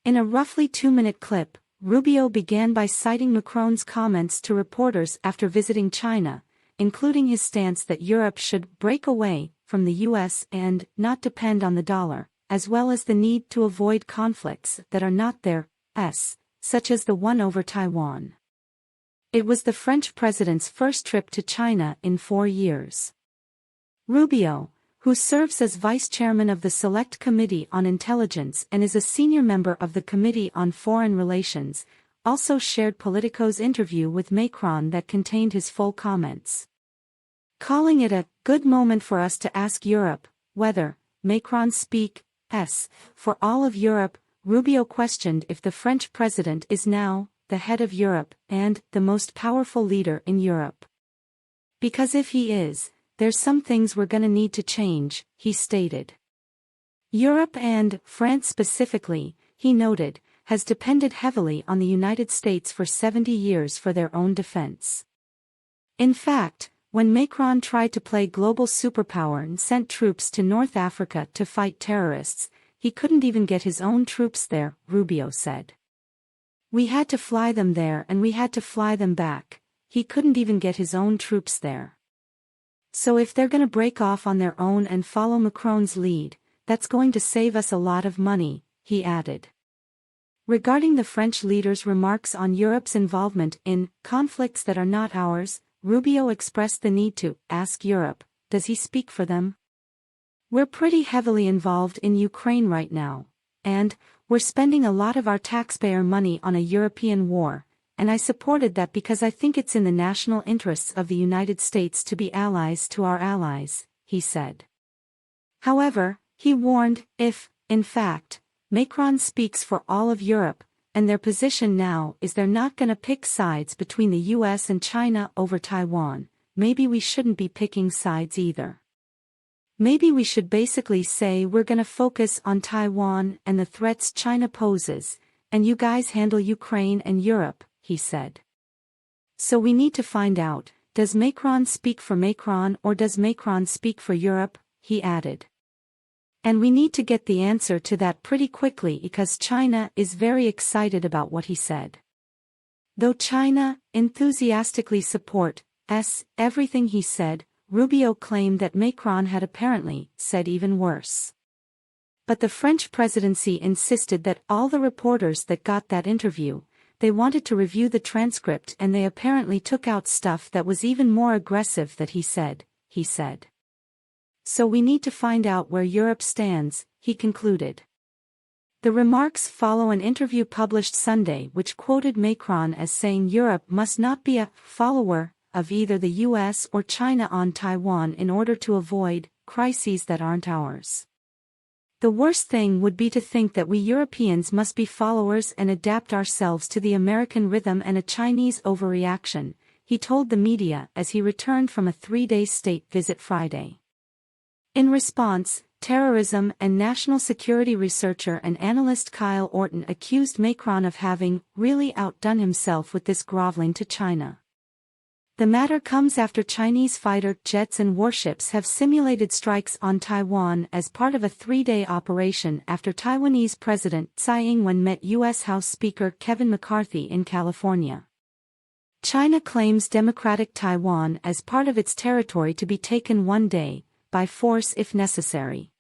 In a roughly 2-minute clip, Rubio began by citing Macron's comments to reporters after visiting China, including his stance that Europe should break away from the US and not depend on the dollar, as well as the need to avoid conflicts that are not theirs, such as the one over Taiwan. It was the French president's first trip to China in 4 years. Rubio, who serves as vice chairman of the Select Committee on Intelligence and is a senior member of the Committee on Foreign Relations, also shared Politico's interview with Macron that contained his full comments. Calling it a good moment for us to ask Europe whether Macron speaks for all of Europe, Rubio questioned if the French president is now the head of Europe and the most powerful leader in Europe. Because if he is, there's some things we're gonna need to change, he stated. Europe and France specifically, he noted, has depended heavily on the United States for 70 years for their own defense. In fact, when Macron tried to play global superpower and sent troops to North Africa to fight terrorists, he couldn't even get his own troops there, Rubio said. We had to fly them there and we had to fly them back. He couldn't even get his own troops there. So if they're gonna break off on their own and follow Macron's lead, that's going to save us a lot of money, he added. Regarding the French leader's remarks on Europe's involvement in conflicts that are not ours, Rubio expressed the need to ask Europe, does he speak for them? We're pretty heavily involved in Ukraine right now, and we're spending a lot of our taxpayer money on a European war, and I supported that because I think it's in the national interests of the United States to be allies to our allies, he said. However, he warned, if, in fact, Macron speaks for all of Europe, and their position now is they're not gonna pick sides between the US and China over Taiwan, maybe we shouldn't be picking sides either. Maybe we should basically say we're gonna focus on Taiwan and the threats China poses, and you guys handle Ukraine and Europe, he said. So we need to find out, does Macron speak for Macron or does Macron speak for Europe, he added. And we need to get the answer to that pretty quickly because China is very excited about what he said. Though China enthusiastically supports everything he said, Rubio claimed that Macron had apparently said even worse. But the French presidency insisted that all the reporters that got that interview, they wanted to review the transcript and they apparently took out stuff that was even more aggressive that he said. So we need to find out where Europe stands, he concluded. The remarks follow an interview published Sunday which quoted Macron as saying Europe must not be a follower of either the US or China on Taiwan in order to avoid crises that aren't ours. The worst thing would be to think that we Europeans must be followers and adapt ourselves to the American rhythm and a Chinese overreaction, he told the media as he returned from a 3-day state visit Friday. In response, terrorism and national security researcher and analyst Kyle Orton accused Macron of having really outdone himself with this groveling to China. The matter comes after Chinese fighter jets and warships have simulated strikes on Taiwan as part of a 3-day operation after Taiwanese President Tsai Ing-wen met U.S. House Speaker Kevin McCarthy in California. China claims Democratic Taiwan as part of its territory to be taken one day, by force if necessary.